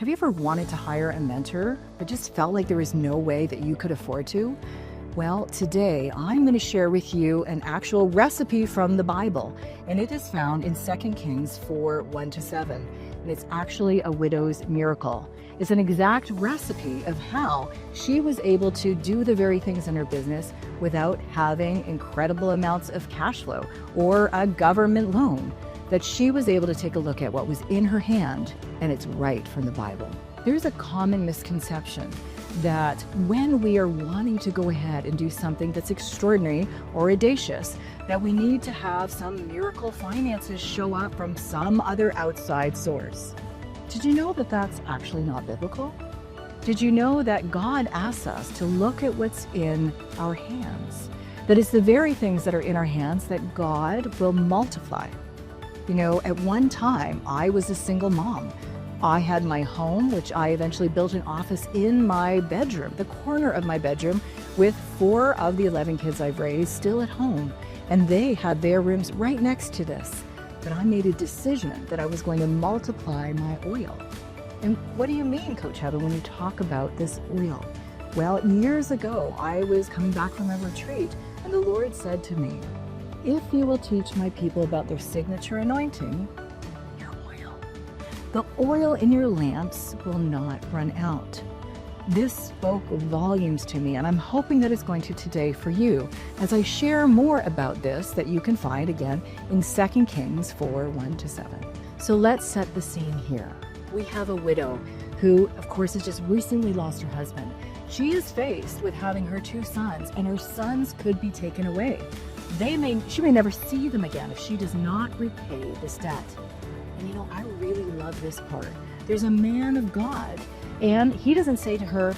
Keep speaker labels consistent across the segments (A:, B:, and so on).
A: Have you ever wanted to hire a mentor, but just felt like there was no way that you could afford to? Well, today I'm going to share with you an actual recipe from the Bible, and it is found in 2 Kings 4:1-7. And it's actually a widow's miracle. It's an exact recipe of how she was able to do the very things in her business without having incredible amounts of cash flow or a government loan. That she was able to take a look at what was in her hand, and it's right from the Bible. There's a common misconception that when we are wanting to go ahead and do something that's extraordinary or audacious, that we need to have some miracle finances show up from some other outside source. Did you know that that's actually not biblical? Did you know that God asks us to look at what's in our hands? That it's the very things that are in our hands that God will multiply. You know, at one time, I was a single mom. I had my home, which I eventually built an office in my bedroom, the corner of my bedroom, with 4 of the 11 kids I've raised still at home. And they had their rooms right next to this. But I made a decision that I was going to multiply my oil. And what do you mean, Coach Heather, when you talk about this oil? Well, years ago, I was coming back from a retreat, and the Lord said to me, if you will teach my people about their signature anointing, your oil, the oil in your lamps will not run out. This spoke volumes to me, and I'm hoping that it's going to today for you as I share more about this that you can find again in 2 Kings 4:1-7. So let's set the scene here. We have a widow who, of course, has just recently lost her husband. She is faced with having her 2 sons, and her sons could be taken away. She may never see them again if she does not repay this debt. And you know, I really love this part. There's a man of God, and he doesn't say to her,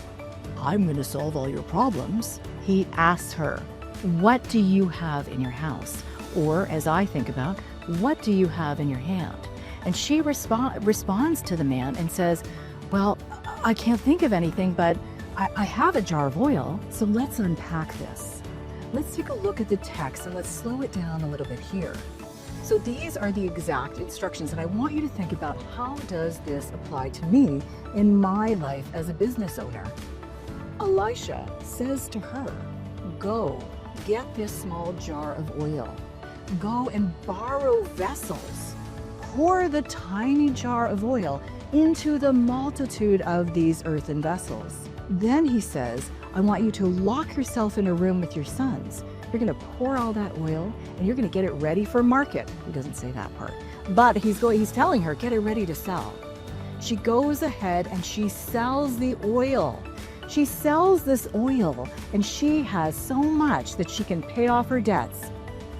A: I'm going to solve all your problems. He asks her, what do you have in your house? Or, as I think about, what do you have in your hand? And she responds to the man and says, well, I can't think of anything, but I have a jar of oil, so let's unpack this. Let's take a look at the text and let's slow it down a little bit here. So these are the exact instructions, and I want you to think about how does this apply to me in my life as a business owner. Elisha says to her, go get this small jar of oil. Go and borrow vessels. Pour the tiny jar of oil into the multitude of these earthen vessels. Then he says, I want you to lock yourself in a room with your sons. You're going to pour all that oil and you're going to get it ready for market. He doesn't say that part, but he's telling her, get it ready to sell. She goes ahead and she sells the oil. She sells this oil and she has so much that she can pay off her debts.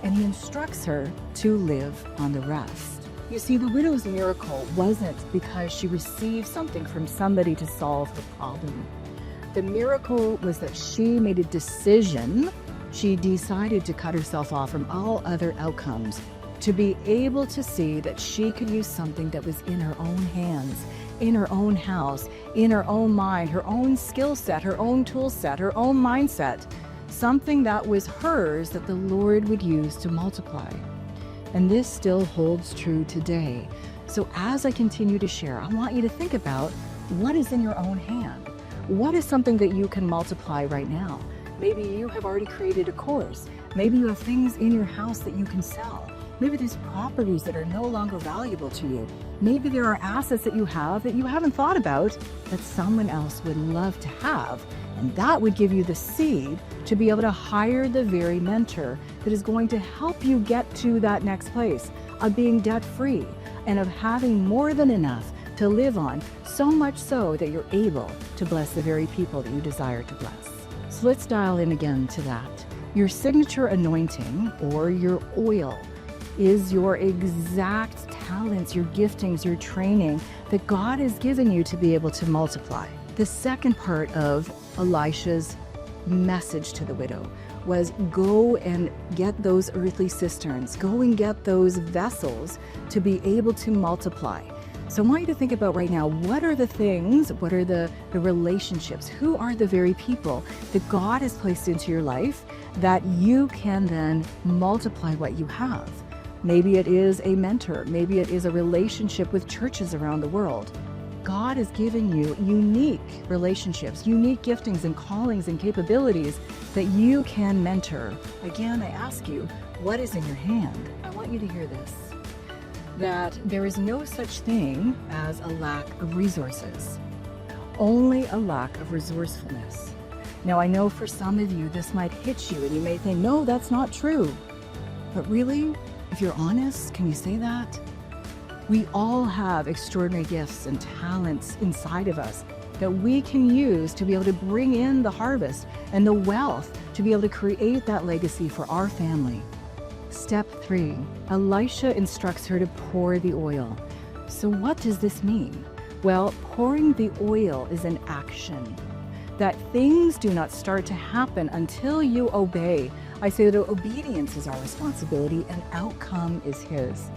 A: And he instructs her to live on the rest. You see, the widow's miracle wasn't because she received something from somebody to solve her problem. The miracle was that she made a decision. She decided to cut herself off from all other outcomes to be able to see that she could use something that was in her own hands, in her own house, in her own mind, her own skill set, her own tool set, her own mindset, something that was hers that the Lord would use to multiply. And this still holds true today. So as I continue to share, I want you to think about what is in your own hand. What is something that you can multiply right now? Maybe you have already created a course. Maybe you have things in your house that you can sell. Maybe there's properties that are no longer valuable to you. Maybe there are assets that you haven't thought about that someone else would love to have. And that would give you the seed to be able to hire the very mentor that is going to help you get to that next place of being debt-free and of having more than enough to live on, so much so that you're able to bless the very people that you desire to bless. So let's dial in again to that. Your signature anointing, or your oil, is your exact talents, your giftings, your training that God has given you to be able to multiply. The second part of Elisha's message to the widow was go and get those earthly cisterns, go and get those vessels to be able to multiply. So I want you to think about right now, what are the things, what are the relationships, who are the very people that God has placed into your life that you can then multiply what you have? Maybe it is a mentor, maybe it is a relationship with churches around the world. God has given you unique relationships, unique giftings and callings and capabilities that you can mentor. Again, I ask you, what is in your hand? I want you to hear this, that there is no such thing as a lack of resources, only a lack of resourcefulness. Now, I know for some of you, this might hit you and you may think, no, that's not true. But really, if you're honest, can you say that? We all have extraordinary gifts and talents inside of us that we can use to be able to bring in the harvest and the wealth to be able to create that legacy for our family. Step 3, Elisha instructs her to pour the oil. So what does this mean? Well, pouring the oil is an action. That things do not start to happen until you obey. I say that obedience is our responsibility and outcome is His.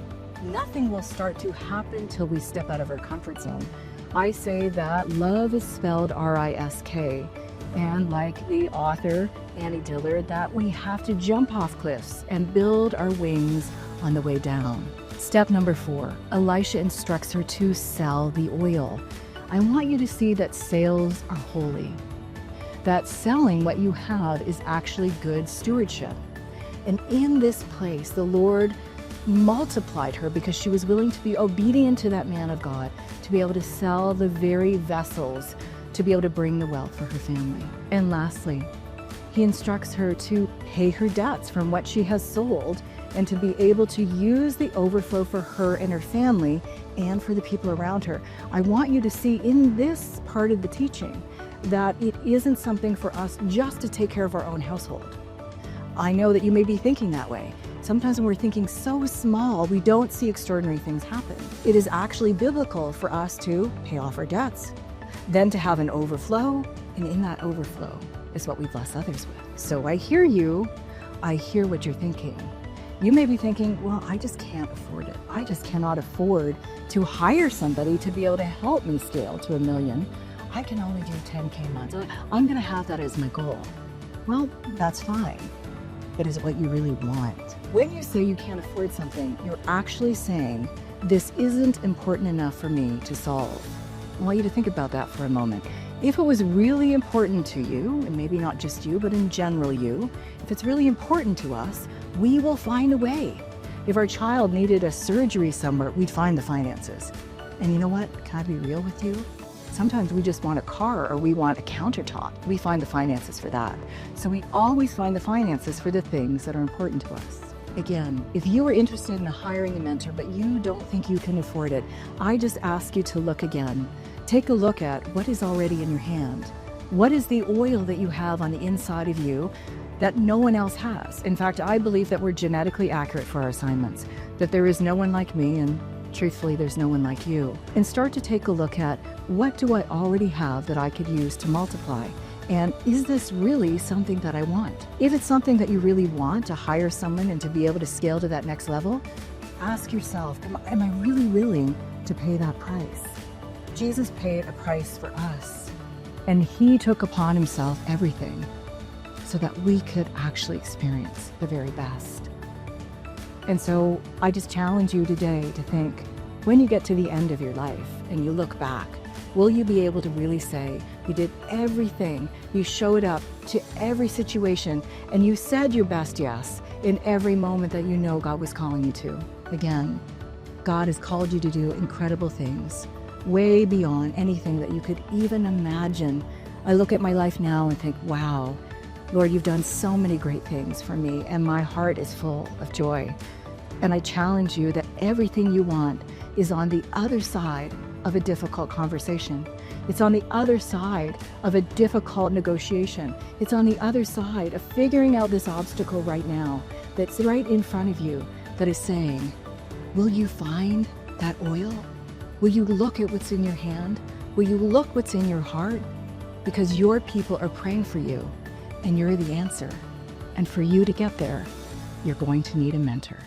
A: Nothing will start to happen till we step out of our comfort zone. I say that love is spelled R-I-S-K. And like the author, Annie Dillard, that we have to jump off cliffs and build our wings on the way down. Step number 4, Elisha instructs her to sell the oil. I want you to see that sales are holy. That selling what you have is actually good stewardship. And in this place, the Lord multiplied her because she was willing to be obedient to that man of God, to be able to sell the very vessels, to be able to bring the wealth for her family. And lastly, He instructs her to pay her debts from what she has sold and to be able to use the overflow for her and her family and for the people around her. I want you to see in this part of the teaching that it isn't something for us just to take care of our own household. I know that you may be thinking that way. Sometimes when we're thinking so small, we don't see extraordinary things happen. It is actually biblical for us to pay off our debts, then to have an overflow, and in that overflow is what we bless others with. So I hear you. I hear what you're thinking. You may be thinking, well, I just can't afford it. I just cannot afford to hire somebody to be able to help me scale to $1 million. I can only do 10K months. I'm going to have that as my goal. Well, that's fine. But is it what you really want? When you say you can't afford something, you're actually saying, this isn't important enough for me to solve. I want you to think about that for a moment. If it was really important to you, and maybe not just you, but in general you, if it's really important to us, we will find a way. If our child needed a surgery somewhere, we'd find the finances. And you know what? Can I be real with you? Sometimes we just want a car or we want a countertop. We find the finances for that. So we always find the finances for the things that are important to us. Again, if you are interested in hiring a mentor, but you don't think you can afford it, I just ask you to look again. Take a look at what is already in your hand. What is the oil that you have on the inside of you that no one else has? In fact, I believe that we're genetically accurate for our assignments, that there is no one like me, and truthfully, there's no one like you. And start to take a look at, what do I already have that I could use to multiply? And is this really something that I want? If it's something that you really want, to hire someone and to be able to scale to that next level, ask yourself, am I really willing to pay that price? Jesus paid a price for us, and He took upon Himself everything so that we could actually experience the very best. And so I just challenge you today to think, when you get to the end of your life and you look back, will you be able to really say, you did everything, you showed up to every situation, and you said your best yes in every moment that you know God was calling you to? Again, God has called you to do incredible things, way beyond anything that you could even imagine. I look at my life now and think, wow, Lord, you've done so many great things for me, and my heart is full of joy. And I challenge you that everything you want is on the other side of a difficult conversation. It's on the other side of a difficult negotiation. It's on the other side of figuring out this obstacle right now that's right in front of you that is saying, will you find that oil? Will you look at what's in your hand? Will you look what's in your heart? Because your people are praying for you, and you're the answer. And for you to get there, you're going to need a mentor.